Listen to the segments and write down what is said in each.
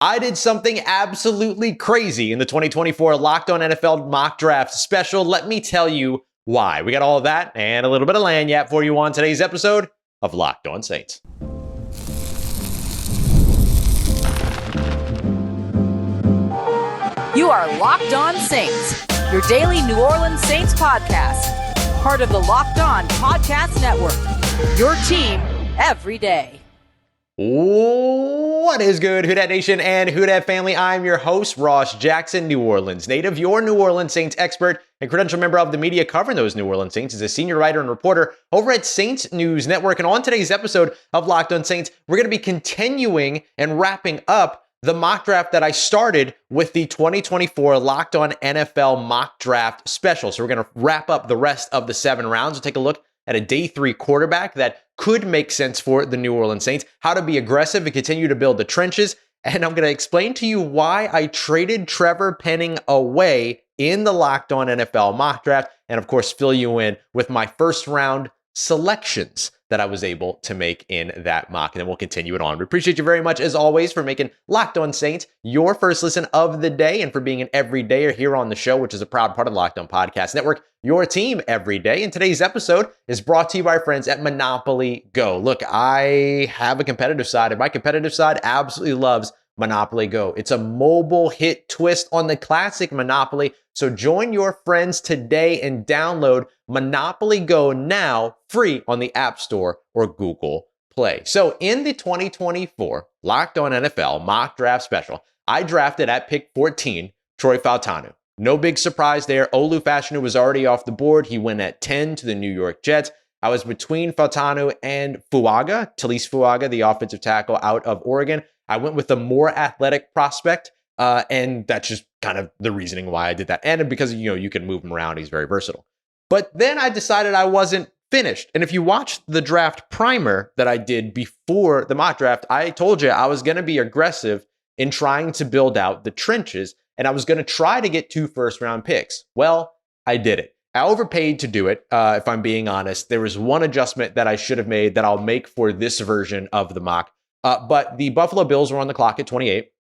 I did something absolutely crazy in the 2024 Locked On NFL Mock Draft Special. Let me tell you why. We got all of that and a little bit of lagniappe for you on today's episode of Locked On Saints. You are Locked On Saints, your daily New Orleans Saints podcast. Part of the Locked On Podcast Network, your team every day. What is good, Who Dat Nation and Who Dat family? I'm your host, Ross Jackson, New Orleans native, your New Orleans Saints expert and credentialed member of the media covering those New Orleans Saints as a senior writer and reporter over at Saints News Network. And on today's episode of Locked On Saints, we're going to be continuing and wrapping up the mock draft that I started with the 2024 Locked On NFL Mock Draft Special. So we're going to wrap up the rest of the 7 rounds. We'll take a look at a day 3 quarterback that could make sense for the New Orleans Saints, how to be aggressive and continue to build the trenches. And I'm going to explain to you why I traded Trevor Penning away in the Locked On NFL Mock Draft. And of course, fill you in with my first round selections that I was able to make in that mock. And then we'll continue it on. We appreciate you very much, as always, for making Locked On Saints your first listen of the day and for being an everydayer here on the show, which is a proud part of the Locked On Podcast Network, your team every day. And today's episode is brought to you by our friends at Monopoly Go. Look, I have a competitive side, and my competitive side absolutely loves Monopoly Go. It's a mobile hit twist on the classic Monopoly. So join your friends today and download Monopoly Go now, free on the App Store or Google Play. So in the 2024 Locked On NFL Mock Draft Special, I drafted at pick 14, Troy Fautanu. No big surprise there. Olu Fashanu was already off the board. He went at 10 to the New York Jets. I was between Fautanu and Fuaga, Talise Fuaga, the offensive tackle out of Oregon. I went with a more athletic prospect, and that's just kind of the reasoning why I did that. And because, you can move him around. He's very versatile. But then I decided I wasn't finished. And if you watched the draft primer that I did before the mock draft, I told you I was going to be aggressive in trying to build out the trenches, and I was going to try to get 2 first-round picks. Well, I did it. I overpaid to do it, if I'm being honest. There was one adjustment that I should have made that I'll make for this version of the mock. But the Buffalo Bills were on the clock at 28.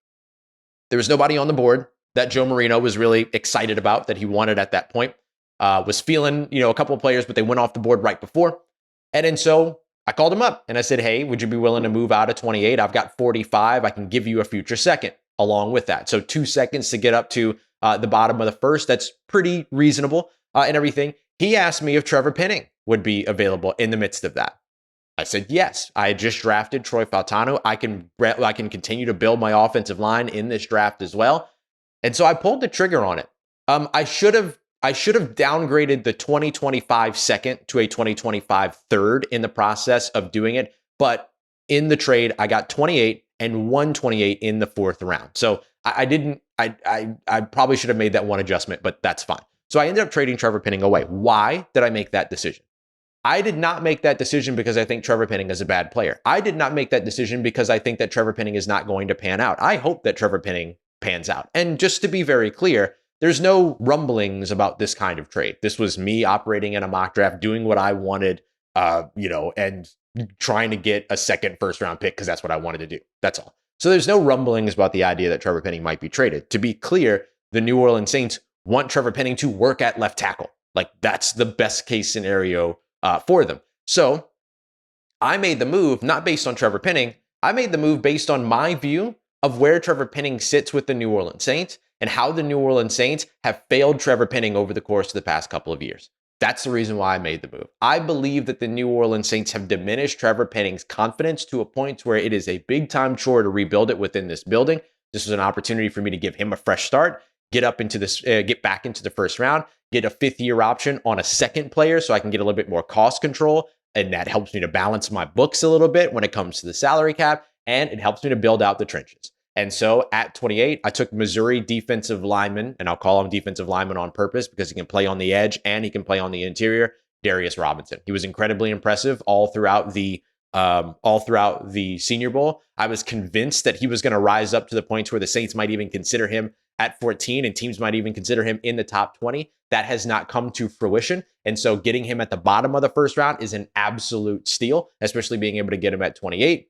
There was nobody on the board that Joe Marino was really excited about, that he wanted at that point. Was feeling, a couple of players, but they went off the board right before. And so I called him up and I said, hey, would you be willing to move out of 28? I've got 45. I can give you a future second along with that. So 2 seconds to get up to the bottom of the first. That's pretty reasonable and everything. He asked me if Trevor Penning would be available in the midst of that. I said, yes. I had just drafted Troy Fautanu. I can continue to build my offensive line in this draft as well. And so I pulled the trigger on it. I should have downgraded the 2025 second to a 2025 third in the process of doing it. But in the trade, I got 28 and 128 in the 4th round. So I probably should have made that one adjustment, but that's fine. So I ended up trading Trevor Penning away. Why did I make that decision? I did not make that decision because I think Trevor Penning is a bad player. I did not make that decision because I think that Trevor Penning is not going to pan out. I hope that Trevor Penning pans out. And just to be very clear, there's no rumblings about this kind of trade. This was me operating in a mock draft, doing what I wanted, and trying to get a second first-round pick because that's what I wanted to do. That's all. So there's no rumblings about the idea that Trevor Penning might be traded. To be clear, the New Orleans Saints want Trevor Penning to work at left tackle. Like, that's the best case scenario for them. So I made the move not based on Trevor Penning. I made the move based on my view of where Trevor Penning sits with the New Orleans Saints and how the New Orleans Saints have failed Trevor Penning over the course of the past couple of years. That's the reason why I made the move. I believe that the New Orleans Saints have diminished Trevor Penning's confidence to a point where it is a big-time chore to rebuild it within this building. This was an opportunity for me to give him a fresh start, get back into the first round, get a 5th-year option on a second player so I can get a little bit more cost control, and that helps me to balance my books a little bit when it comes to the salary cap, and it helps me to build out the trenches. And so at 28, I took Missouri defensive lineman, and I'll call him defensive lineman on purpose because he can play on the edge and he can play on the interior, Darius Robinson. He was incredibly impressive all throughout the Senior Bowl. I was convinced that he was going to rise up to the points where the Saints might even consider him at 14 and teams might even consider him in the top 20. That has not come to fruition. And so getting him at the bottom of the first round is an absolute steal, especially being able to get him at 28.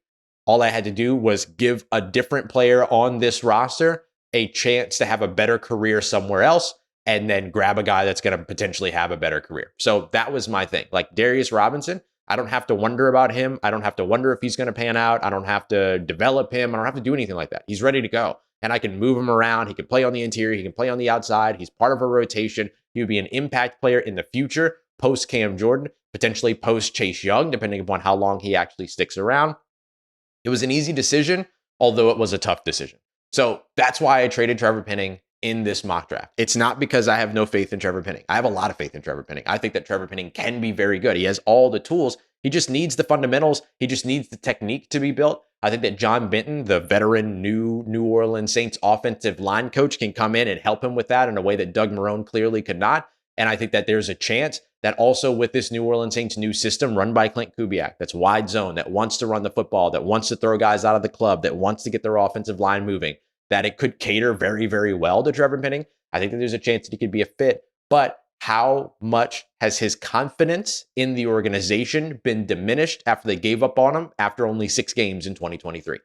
All I had to do was give a different player on this roster a chance to have a better career somewhere else, and then grab a guy that's going to potentially have a better career. So that was my thing. Like Darius Robinson, I don't have to wonder about him. I don't have to wonder if he's going to pan out. I don't have to develop him. I don't have to do anything like that. He's ready to go. And I can move him around. He can play on the interior. He can play on the outside. He's part of a rotation. He would be an impact player in the future, post Cam Jordan, potentially post Chase Young, depending upon how long he actually sticks around. It was an easy decision, although it was a tough decision. So that's why I traded Trevor Penning in this mock draft. It's not because I have no faith in Trevor Penning. I have a lot of faith in Trevor Penning. I think that Trevor Penning can be very good. He has all the tools. He just needs the fundamentals. He just needs the technique to be built. I think that John Benton, the veteran New Orleans Saints offensive line coach, can come in and help him with that in a way that Doug Marrone clearly could not. And I think that there's a chance that also with this New Orleans Saints new system run by Clint Kubiak, that's wide zone, that wants to run the football, that wants to throw guys out of the club, that wants to get their offensive line moving, that it could cater very, very well to Trevor Penning. I think that there's a chance that he could be a fit. But how much has his confidence in the organization been diminished after they gave up on him after only 6 games in 2023?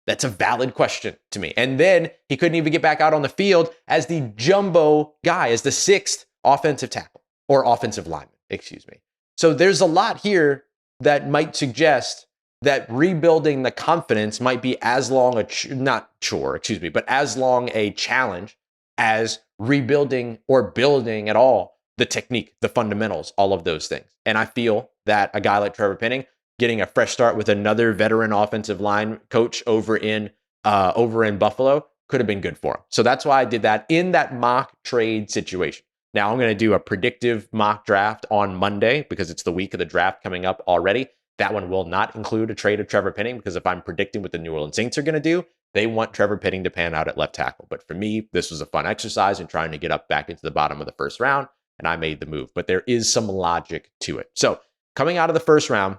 That's a valid question to me. And then he couldn't even get back out on the field as the jumbo guy, as the 6th offensive tackle or offensive lineman, excuse me. So there's a lot here that might suggest that rebuilding the confidence might be as long as long a challenge as rebuilding or building at all the technique, the fundamentals, all of those things. And I feel that a guy like Trevor Penning getting a fresh start with another veteran offensive line coach over in Buffalo could have been good for him. So that's why I did that in that mock trade situation. Now I'm going to do a predictive mock draft on Monday because it's the week of the draft coming up already. That one will not include a trade of Trevor Penning because if I'm predicting what the New Orleans Saints are going to do, they want Trevor Penning to pan out at left tackle. But for me, this was a fun exercise in trying to get up back into the bottom of the first round, and I made the move. But there is some logic to it. So coming out of the first round,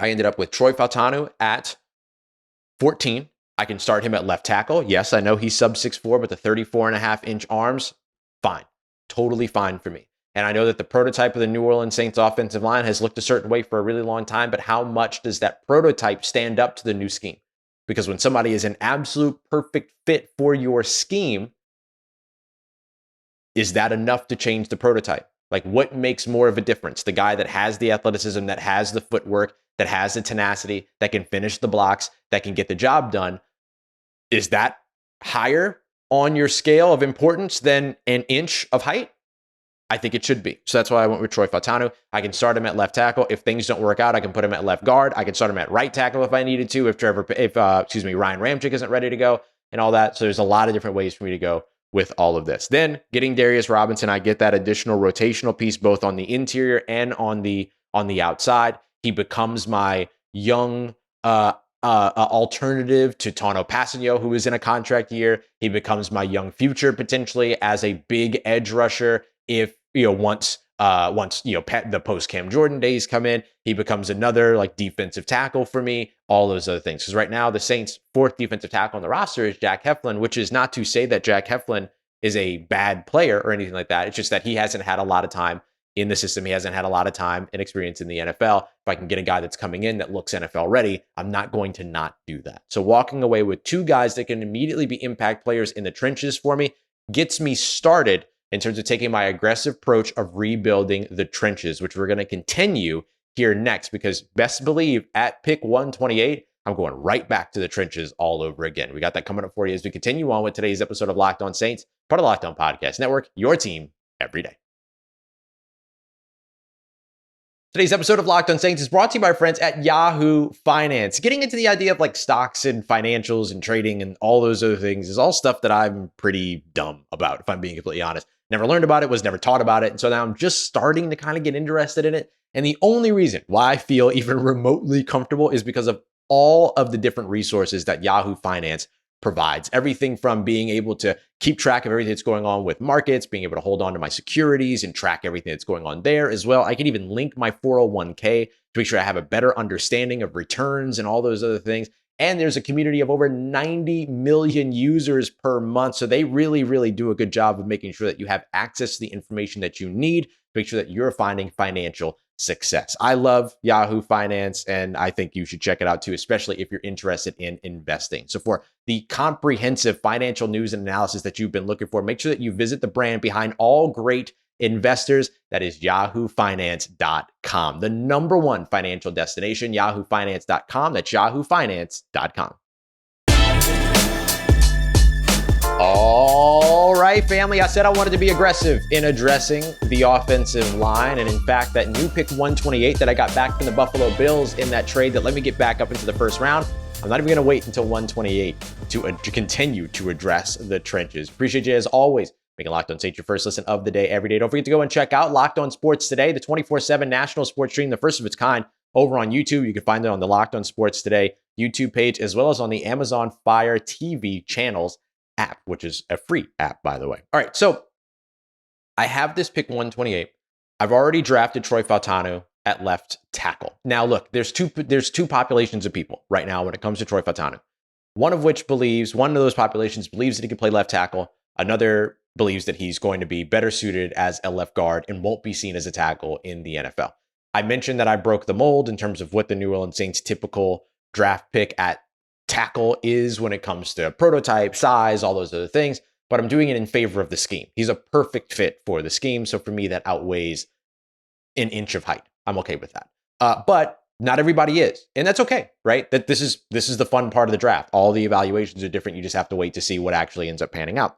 I ended up with Troy Fautanu at 14. I can start him at left tackle. Yes, I know he's sub 6'4", but the 34.5-inch arms, fine. Totally fine for me. And I know that the prototype of the New Orleans Saints offensive line has looked a certain way for a really long time, but how much does that prototype stand up to the new scheme? Because when somebody is an absolute perfect fit for your scheme, is that enough to change the prototype? Like, what makes more of a difference? The guy that has the athleticism, that has the footwork, that has the tenacity, that can finish the blocks, that can get the job done, is that higher on your scale of importance than an inch of height? I think it should be. So that's why I went with Troy Fautanu. I can start him at left tackle. If things don't work out, I can put him at left guard. I can start him at right tackle if I needed to, if Ryan Ramczyk isn't ready to go and all that. So there's a lot of different ways for me to go with all of this. Then getting Darius Robinson, I get that additional rotational piece both on the interior and on the outside. He becomes my young alternative to Tano Passanio, who is in a contract year. He becomes my young future potentially as a big edge rusher. If once the post Cam Jordan days come in, he becomes another like defensive tackle for me, all those other things. Because right now the Saints' 4th defensive tackle on the roster is Jack Heflin, which is not to say that Jack Heflin is a bad player or anything like that. It's just that he hasn't had a lot of time in the system. He hasn't had a lot of time and experience in the NFL. If I can get a guy that's coming in that looks NFL ready, I'm not going to not do that. So walking away with 2 guys that can immediately be impact players in the trenches for me gets me started in terms of taking my aggressive approach of rebuilding the trenches, which we're going to continue here next, because best believe at pick 128, I'm going right back to the trenches all over again. We got that coming up for you as we continue on with today's episode of Locked On Saints, part of the Locked On Podcast Network, your team every day. Today's episode of Locked On Saints is brought to you by our friends at Yahoo Finance. Getting into the idea of like stocks and financials and trading and all those other things is all stuff that I'm pretty dumb about, if I'm being completely honest. Never learned about it, was never taught about it. And so now I'm just starting to kind of get interested in it. And the only reason why I feel even remotely comfortable is because of all of the different resources that Yahoo Finance provides. Everything from being able to keep track of everything that's going on with markets, being able to hold on to my securities and track everything that's going on there as well. I can even link my 401k to make sure I have a better understanding of returns and all those other things. And there's a community of over 90 million users per month. So they really, really do a good job of making sure that you have access to the information that you need make sure that you're finding financial success. I love Yahoo Finance, and I think you should check it out too, especially if you're interested in investing. So for the comprehensive financial news and analysis that you've been looking for, make sure that you visit the brand behind all great investors. That is yahoofinance.com, the number one financial destination, yahoofinance.com. That's yahoofinance.com. All right, family. I said I wanted to be aggressive in addressing the offensive line. And in fact, that new pick 128 that I got back from the Buffalo Bills in that trade that let me get back up into the first round, I'm not even going to wait until 128 to continue to address the trenches. Appreciate you as always. Making Locked On Saints your first listen of the day every day. Don't forget to go and check out Locked On Sports Today, the 24/7 national sports stream, the first of its kind over on YouTube. You can find it on the Locked On Sports Today YouTube page, as well as on the Amazon Fire TV channels app, which is a free app, by the way. All right, so I have this pick 128. I've already drafted Troy Fautanu at left tackle. Now, look, there's two populations of people right now when it comes to Troy Fautanu. One of those populations believes that he can play left tackle. Another believes that he's going to be better suited as a left guard and won't be seen as a tackle in the NFL. I mentioned that I broke the mold in terms of what the New Orleans Saints typical draft pick at tackle is when it comes to prototype, size, all those other things, but I'm doing it in favor of the scheme. He's a perfect fit for the scheme. So for me, that outweighs an inch of height. I'm okay with that. But not everybody is, and that's okay, right? That this is the fun part of the draft. All the evaluations are different. You just have to wait to see what actually ends up panning out.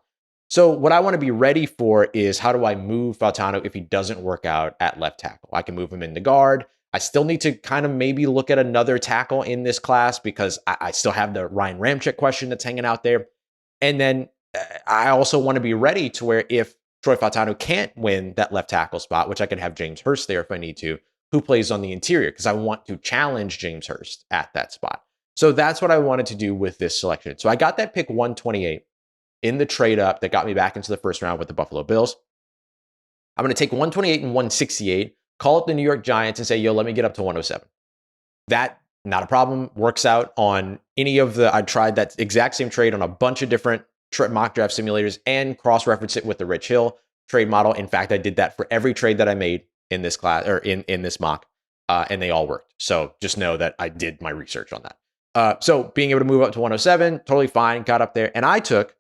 So what I want to be ready for is, how do I move Fautanu if he doesn't work out at left tackle? I can move him in the guard. I still need to kind of maybe look at another tackle in this class because I still have the Ryan Ramczyk question that's hanging out there. And then I also want to be ready to where if Troy Fautanu can't win that left tackle spot, which I can have James Hurst there if I need to, who plays on the interior, because I want to challenge James Hurst at that spot. So that's what I wanted to do with this selection. So I got that pick 128 in the trade up that got me back into the first round with the Buffalo Bills. I'm going to take 128 and 168, call it the New York Giants and say, yo, let me get up to 107. That, not a problem, works out on any of the, I tried that exact same trade on a bunch of different mock draft simulators and cross-reference it with the Rich Hill trade model. In fact, I did that for every trade that I made in this class or in this mock, and they all worked. So just know that I did my research on that. So being able to move up to 107, totally fine, got up there. And I took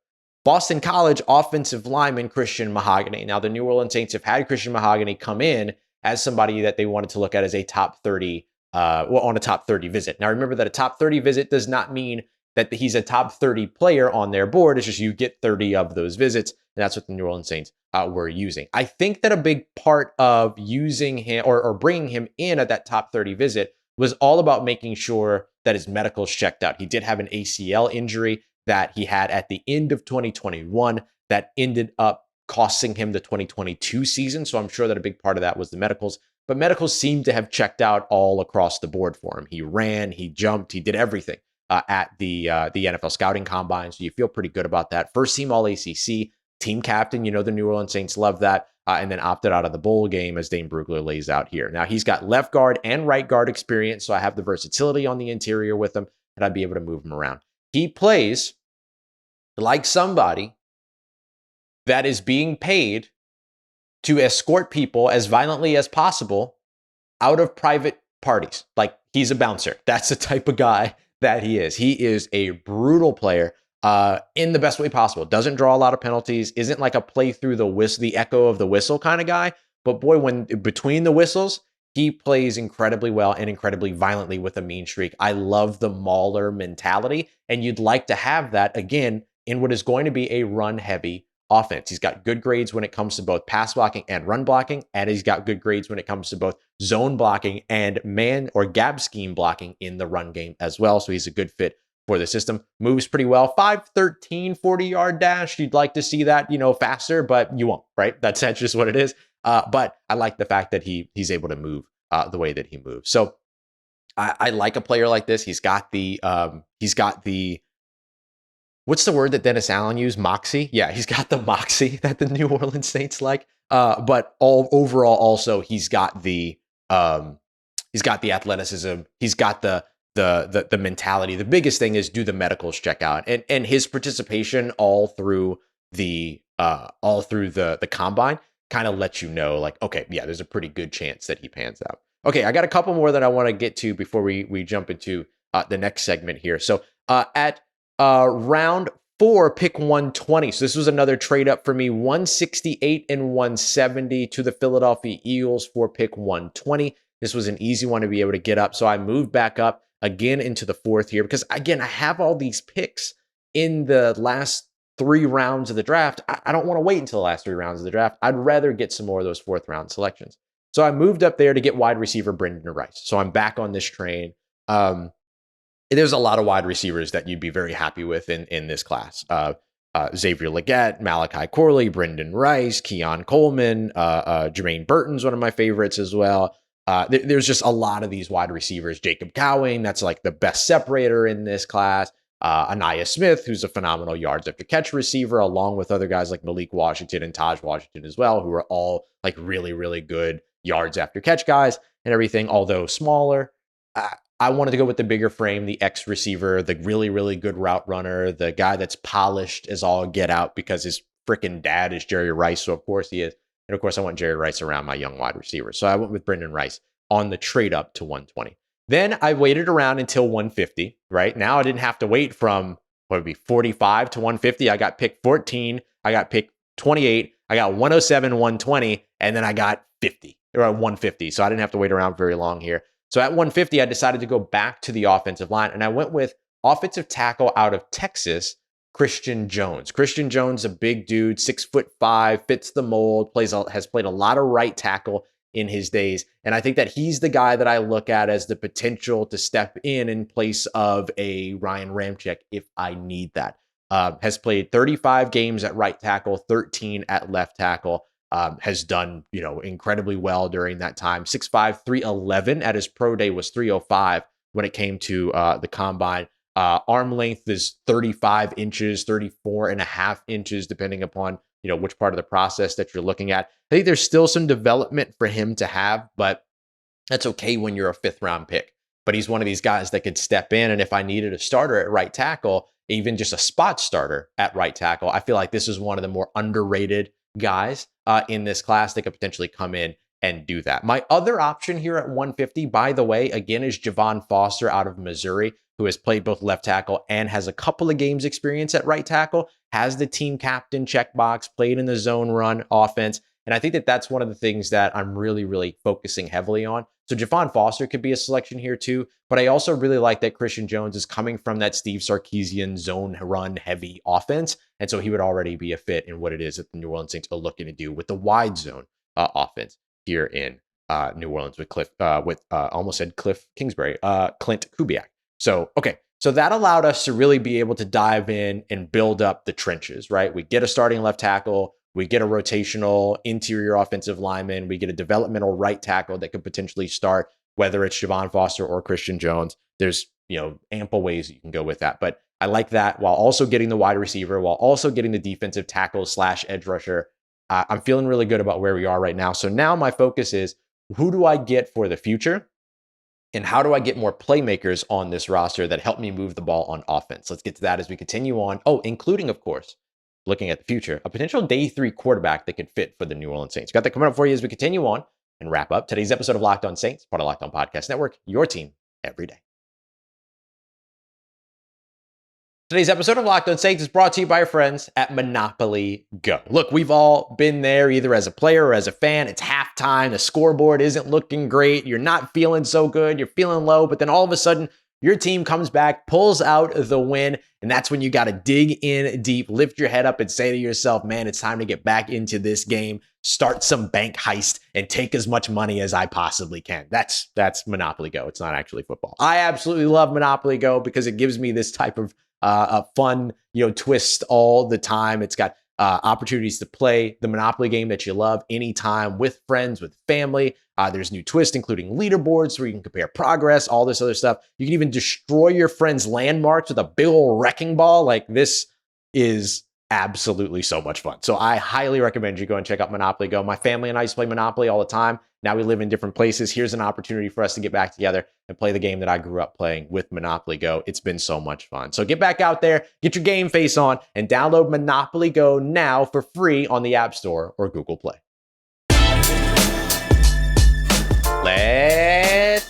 Boston College offensive lineman Christian Mahogany. Now, the New Orleans Saints have had Christian Mahogany come in as somebody that they wanted to look at as a top 30, on a top 30 visit. Now, remember that a top 30 visit does not mean that he's a top 30 player on their board. It's just you get 30 of those visits, and that's what the New Orleans Saints were using. I think that a big part of using him or bringing him in at that top 30 visit was all about making sure that his medicals checked out. He did have an ACL injury that he had at the end of 2021 that ended up costing him the 2022 season. So I'm sure that a big part of that was the medicals, but medicals seem to have checked out all across the board for him. He ran, he jumped, he did everything at the NFL scouting combine. So you feel pretty good about that. First team All ACC, team captain. You know, the New Orleans Saints love that. And then opted out of the bowl game, as Dane Brugler lays out here. Now he's got left guard and right guard experience. So I have the versatility on the interior with him, and I'd be able to move him around. He plays like somebody that is being paid to escort people as violently as possible out of private parties. Like, he's a bouncer. That's the type of guy that he is. He is a brutal player in the best way possible. Doesn't draw a lot of penalties. Isn't like a play through the whistle, the echo of the whistle kind of guy. But boy, when between the whistles, he plays incredibly well and incredibly violently with a mean streak. I love the mauler mentality, and you'd like to have that again in what is going to be a run-heavy offense. He's got good grades when it comes to both pass blocking and run blocking, and he's got good grades when it comes to both zone blocking and man or gap scheme blocking in the run game as well. So he's a good fit for the system. Moves pretty well. 5'13", 40-yard dash. You'd like to see that, faster, but you won't, right? That's just what it is. But I like the fact that he's able to move the way that he moves. So I like a player like this. He's got the what's the word that Dennis Allen used? Moxie. Yeah, he's got the moxie that the New Orleans Saints like. But overall, also he's got the athleticism. He's got the mentality. The biggest thing is, do the medicals check out, and his participation all through the combine kind of lets you know, like, okay, yeah, there's a pretty good chance that he pans out. Okay, I got a couple more that I want to get to before we jump into the next segment here. So at round 4, pick 120. So this was another trade up for me, 168 and 170 to the Philadelphia Eagles for pick 120. This was an easy one to be able to get up. So I moved back up again into the 4th here because, again, I have all these picks in the last 3 rounds of the draft. I don't want to wait until the last 3 rounds of the draft. I'd rather get some more of those 4th round selections. So I moved up there to get wide receiver Brendan Rice. So I'm back on this train. There's a lot of wide receivers that you'd be very happy with in this class. Xavier Legette, Malachi Corley, Brendan Rice, Keon Coleman, Jermaine Burton's one of my favorites as well. There's just a lot of these wide receivers. Jacob Cowing, that's like the best separator in this class. Anaya Smith, who's a phenomenal yards after catch receiver, along with other guys like Malik Washington and Taj Washington as well, who are all like really, really good yards after catch guys and everything, although smaller. I wanted to go with the bigger frame, the X receiver, the really, really good route runner, the guy that's polished as all get out because his freaking dad is Jerry Rice. So of course he is. And of course I want Jerry Rice around my young wide receiver. So I went with Brendan Rice on the trade up to 120. Then I waited around until 150, right? Now I didn't have to wait from, what would be 45 to 150. I got pick 14. I got pick 28. I got 107, 120, and then I got 50 or 150. So I didn't have to wait around very long here. So at 150, I decided to go back to the offensive line, and I went with offensive tackle out of Texas, Christian Jones. Christian Jones, a big dude, 6'5", fits the mold, has played a lot of right tackle in his days. And I think that he's the guy that I look at as the potential to step in place of a Ryan Ramczyk if I need that. Has played 35 games at right tackle, 13 at left tackle. Has done, incredibly well during that time. 6'5", 311 at his pro day was 305 when it came to the combine. Arm length is 35 inches, 34 and a half inches, depending upon, which part of the process that you're looking at. I think there's still some development for him to have, but that's okay when you're a 5th round pick. But he's one of these guys that could step in. And if I needed a starter at right tackle, even just a spot starter at right tackle, I feel like this is one of the more underrated guys in this class that could potentially come in and do that. My other option here at 150, by the way, again, is Javon Foster out of Missouri, who has played both left tackle and has a couple of games experience at right tackle, has the team captain checkbox, played in the zone run offense. And I think that that's one of the things that I'm really, really focusing heavily on. So Javon Foster could be a selection here too, but I also really like that Christian Jones is coming from that Steve Sarkisian zone run heavy offense. And so he would already be a fit in what it is that the New Orleans Saints are looking to do with the wide zone offense here in New Orleans with almost said Cliff Kingsbury, Clint Kubiak. So, okay. So that allowed us to really be able to dive in and build up the trenches, right? We get a starting left tackle. We get a rotational interior offensive lineman. We get a developmental right tackle that could potentially start, whether it's Javon Foster or Christian Jones. There's, ample ways you can go with that. But I like that while also getting the wide receiver, while also getting the defensive tackle / edge rusher. I'm feeling really good about where we are right now. So now my focus is, who do I get for the future? And how do I get more playmakers on this roster that help me move the ball on offense? Let's get to that as we continue on. Oh, including, of course, looking at the future, a potential day 3 quarterback that could fit for the New Orleans Saints. Got that coming up for you as we continue on and wrap up today's episode of Locked On Saints, part of Locked On Podcast Network, your team every day. Today's episode of Locked On Saints is brought to you by our friends at Monopoly Go. Look, we've all been there either as a player or as a fan. It's halftime. The scoreboard isn't looking great. You're not feeling so good. You're feeling low, but then all of a sudden, your team comes back, pulls out the win, and that's when you got to dig in deep, lift your head up and say to yourself, man, it's time to get back into this game, start some bank heist, and take as much money as I possibly can. That's Monopoly Go. It's not actually football. I absolutely love Monopoly Go because it gives me this type of a fun, twist all the time. It's got opportunities to play the Monopoly game that you love anytime with friends, with family. There's new twists, including leaderboards where you can compare progress, all this other stuff. You can even destroy your friends' landmarks with a big old wrecking ball. Like, this is absolutely so much fun. So I highly recommend you go and check out Monopoly Go. My family and I used to play Monopoly all the time. Now we live in different places. Here's an opportunity for us to get back together and play the game that I grew up playing with Monopoly Go. It's been so much fun. So get back out there, get your game face on, and download Monopoly Go now for free on the App Store or Google Play.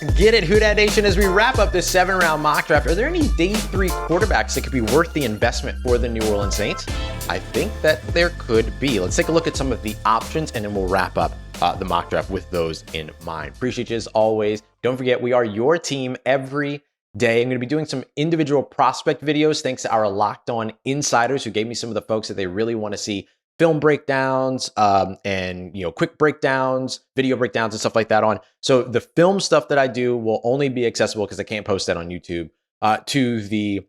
get it, Who Dat Nation. As we wrap up this 7-round mock draft, are there any day 3 quarterbacks that could be worth the investment for the New Orleans Saints? I think that there could be. Let's take a look at some of the options, and then we'll wrap up the mock draft with those in mind. Appreciate you as always. Don't forget, we are your team every day. I'm going to be doing some individual prospect videos thanks to our Locked On insiders who gave me some of the folks that they really want to see film breakdowns and quick breakdowns, video breakdowns and stuff like that on. So the film stuff that I do will only be accessible because I can't post that on YouTube to the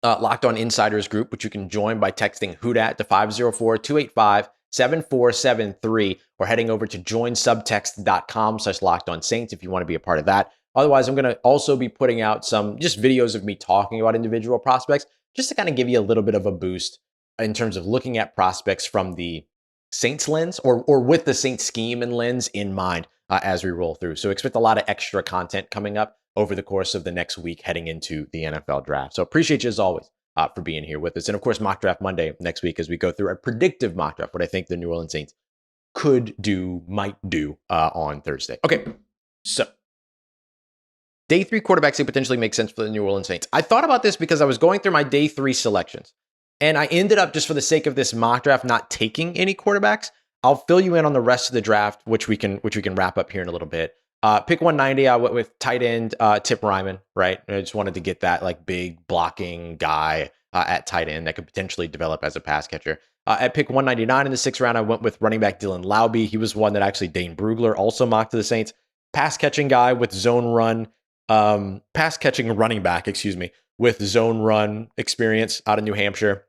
Locked On Insiders group, which you can join by texting Who Dat to 504-285-7473 or heading over to joinsubtext.com/LockedOnSaints if you want to be a part of that. Otherwise, I'm going to also be putting out some just videos of me talking about individual prospects just to kind of give you a little bit of a boost in terms of looking at prospects from the Saints lens or with the Saints scheme and lens in mind as we roll through. So expect a lot of extra content coming up over the course of the next week heading into the NFL draft. So appreciate you as always for being here with us. And of course, Mock Draft Monday next week as we go through a predictive mock draft, what I think the New Orleans Saints might do on Thursday. Okay, so day 3 quarterbacks that potentially make sense for the New Orleans Saints. I thought about this because I was going through my day 3 selections. And I ended up, just for the sake of this mock draft, not taking any quarterbacks. I'll fill you in on the rest of the draft, which we can wrap up here in a little bit. Pick 190, I went with tight end Tip Ryman, right? I just wanted to get that like big blocking guy at tight end that could potentially develop as a pass catcher. At pick 199 in the 6th round, I went with running back Dylan Laube. He was one that actually Dane Brugler also mocked to the Saints. Pass catching guy with zone run, pass catching running back, with zone run experience out of New Hampshire.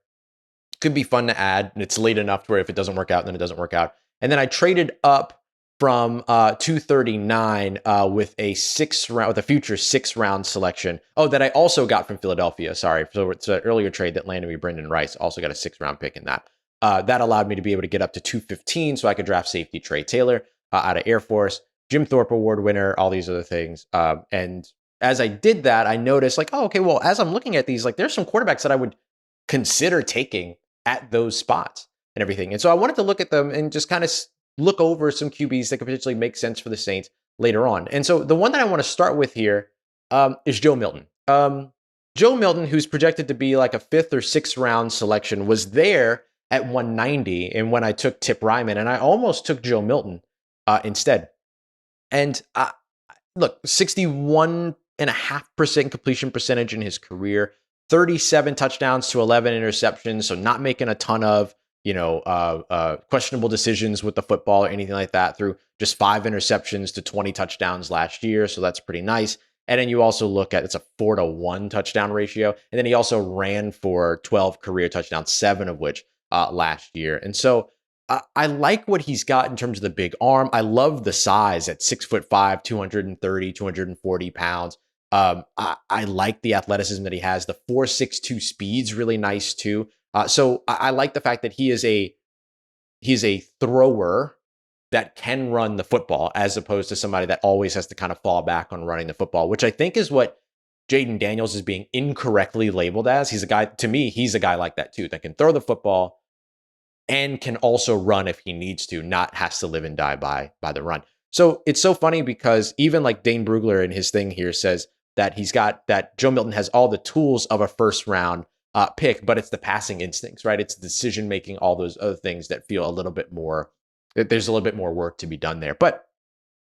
Could be fun to add, and it's late enough to where if it doesn't work out, then it doesn't work out. And then I traded up from 239 with a future 6th round selection. Oh, that I also got from Philadelphia. Sorry, so it's an earlier trade that landed me Brendan Rice. Also got a 6th round pick in that. That allowed me to be able to get up to 215, so I could draft safety Trey Taylor out of Air Force, Jim Thorpe Award winner, all these other things. And as I did that, I noticed as I'm looking at these, there's some quarterbacks that I would consider taking at those spots and everything. And so I wanted to look at them and just kind of look over some QBs that could potentially make sense for the Saints later on. And so the one that I want to start with here is Joe Milton. Joe Milton, who's projected to be like a 5th or 6th round selection, was there at 190. And when I took Tip Ryman, and I almost took Joe Milton instead. And look, 61.5% completion percentage in his career, 37 touchdowns to 11 interceptions. So not making a ton of, questionable decisions with the football or anything like that, through just 5 interceptions to 20 touchdowns last year. So that's pretty nice. And then you also look at, it's a 4-to-1 touchdown ratio. And then he also ran for 12 career touchdowns, 7 of which last year. And so I like what he's got in terms of the big arm. I love the size at 6'5", 230, 240 pounds. I like the athleticism that he has. The 4.62 speed's really nice too. So I like the fact that he's a thrower that can run the football, as opposed to somebody that always has to kind of fall back on running the football, which I think is what Jaden Daniels is being incorrectly labeled as. He's a guy like that too, that can throw the football and can also run if he needs to, not has to live and die by the run. So it's so funny because even like Dane Brugler in his thing here says that Joe Milton has all the tools of a 1st round pick, but it's the passing instincts, right? It's decision making, all those other things that feel there's a little bit more work to be done there. But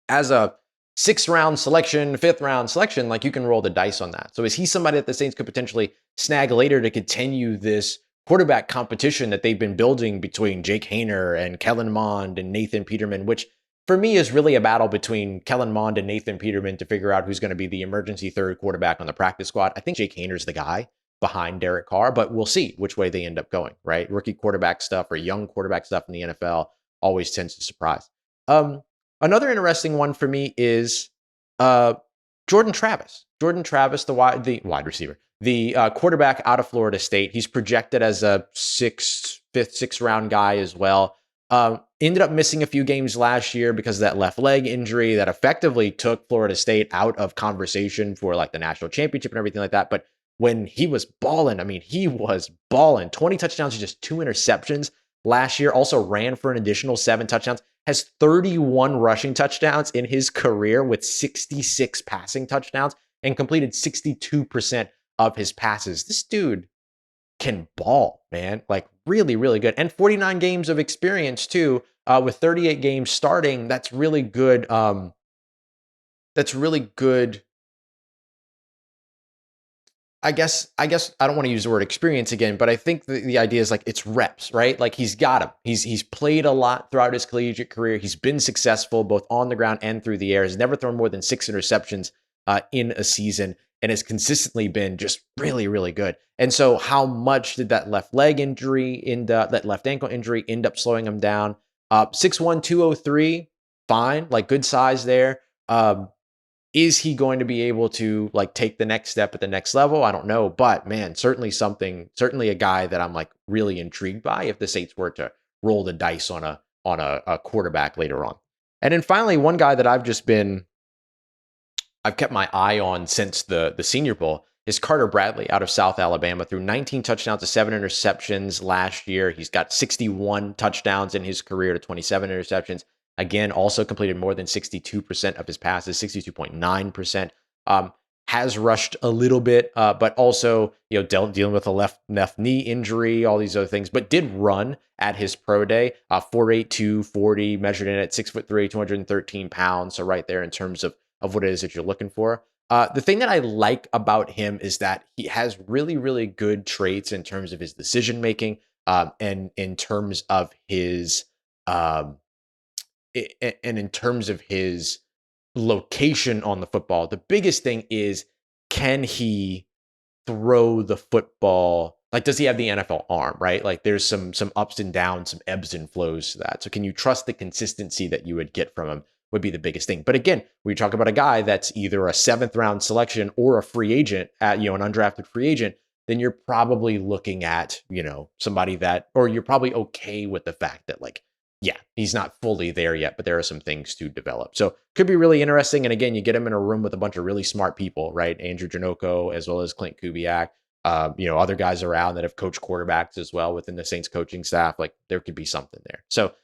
as a 6th round selection, 5th round selection, you can roll the dice on that. So is he somebody that the Saints could potentially snag later to continue this quarterback competition that they've been building between Jake Haener and Kellen Mond and Nathan Peterman, which for me is really a battle between Kellen Mond and Nathan Peterman to figure out who's going to be the emergency 3rd quarterback on the practice squad. I think Jake Haener's the guy behind Derek Carr, but we'll see which way they end up going, right? Rookie quarterback stuff or young quarterback stuff in the NFL always tends to surprise. Another interesting one for me is Jordan Travis. Jordan Travis, the wide receiver, the quarterback out of Florida State. He's projected as a 5th, 6th round guy as well. Ended up missing a few games last year because of that left leg injury that effectively took Florida State out of conversation for the national championship and everything like that. But when he was balling, he was balling. 20 touchdowns to just 2 interceptions last year. Also ran for an additional 7 touchdowns. has 31 rushing touchdowns in his career with 66 passing touchdowns and completed 62% of his passes. This dude can ball, man. Like really, really good. And 49 games of experience too, with 38 games starting. That's really good. That's really good. I guess I don't want to use the word experience again, but I think the idea is like it's reps, right? Like he's got them. He's played a lot throughout his collegiate career. He's been successful both on the ground and through the air. He's never thrown more than 6 interceptions in a season, and has consistently been just really, really good. And so, how much did that left leg injury that left ankle injury end up slowing him down? 6'1", 203, fine, like good size there. Is he going to be able to like take the next step at the next level? I don't know, but man, certainly a guy that I'm like really intrigued by if the Saints were to roll the dice on a quarterback later on. And then finally, one guy that I've kept my eye on since the Senior Bowl is Carter Bradley out of South Alabama. Threw 19 touchdowns to 7 interceptions last year. He's got 61 touchdowns in his career to 27 interceptions. Again, also completed more than 62% of his passes, 62.9%. Has rushed a little bit, but also dealing with a left knee injury, all these other things, but did run at his pro day. 4'8", 240, measured in at 6'3", 213 pounds. So right there in terms of what it is that you're looking for. The thing that I like about him is that he has really, really good traits in terms of his decision making, and in terms of his location on the football. The biggest thing is, can he throw the football? Like, does he have the NFL arm, right? Like there's some ups and downs, some ebbs and flows to that. So can you trust the consistency that you would get from him would be the biggest thing. But again, when you talk about a guy that's either a 7th round selection or a free agent an undrafted free agent, then you're probably looking at, somebody or you're probably okay with the fact that he's not fully there yet, but there are some things to develop. So could be really interesting. And again, you get him in a room with a bunch of really smart people, right? Andrew Janocko, as well as Clint Kubiak, other guys around that have coached quarterbacks as well within the Saints coaching staff. Like there could be something there. So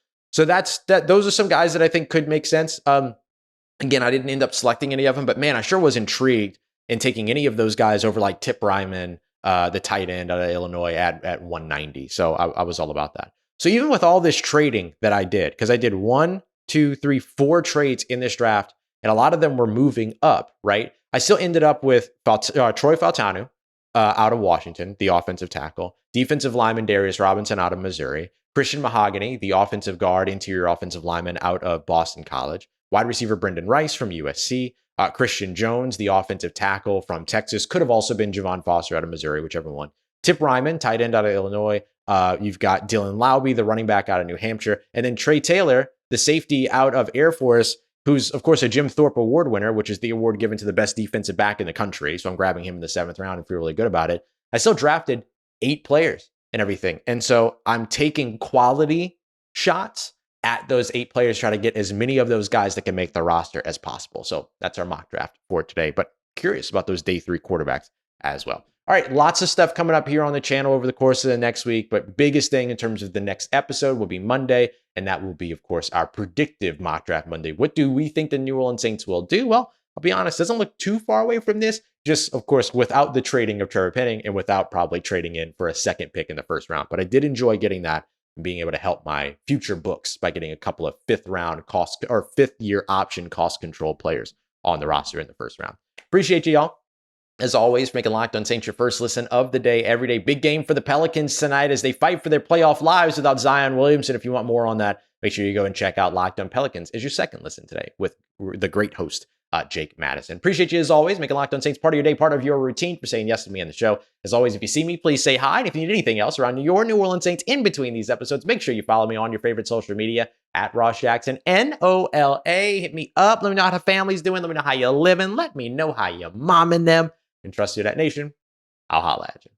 that's that. Those are some guys that I think could make sense. Again, I didn't end up selecting any of them, but man, I sure was intrigued in taking any of those guys over like Tip Ryman, the tight end out of Illinois at 190. So I was all about that. So even with all this trading that I did, because I did 1, 2, 3, 4 trades in this draft, and a lot of them were moving up, right? I still ended up with Troy Fautanu out of Washington, the offensive tackle, defensive lineman Darius Robinson out of Missouri, Christian Mahogany, the offensive guard, interior offensive lineman out of Boston College, wide receiver Brendan Rice from USC, Christian Jones, the offensive tackle from Texas, could have also been Javon Foster out of Missouri, whichever one. Tip Ryman, tight end out of Illinois. You've got Dylan Laube, the running back out of New Hampshire, and then Trey Taylor, the safety out of Air Force, who's, of course, a Jim Thorpe Award winner, which is the award given to the best defensive back in the country. So I'm grabbing him in the 7th round and feel really good about it. I still drafted 8 players and everything. And so I'm taking quality shots at those 8 players, try to get as many of those guys that can make the roster as possible. So that's our mock draft for today, but curious about those day 3 quarterbacks as well. All right, lots of stuff coming up here on the channel over the course of the next week, but biggest thing in terms of the next episode will be Monday, and that will be, of course, our predictive mock draft Monday. What do we think the New Orleans Saints will do? Well, I'll be honest, doesn't look too far away from this, just, of course, without the trading of Trevor Penning and without probably trading in for a 2nd pick in the 1st round. But I did enjoy getting that and being able to help my future books by getting a couple of 5th year option cost control players on the roster in the 1st round. Appreciate you, y'all. As always, making Locked On Saints your first listen of the day, every day. Big game for the Pelicans tonight as they fight for their playoff lives without Zion Williamson. If you want more on that, make sure you go and check out Locked On Pelicans as your 2nd listen today with the great host, Jake Madison. Appreciate you as always, making Locked On Saints part of your day, part of your routine, for saying yes to me on the show. As always, if you see me, please say hi. And if you need anything else around your New Orleans Saints in between these episodes, make sure you follow me on your favorite social media at Ross Jackson, NOLA. Hit me up. Let me know how the family's doing. Let me know how you're living. Let me know how you're momming them. And trust Who Dat Nation, I'll holla at you.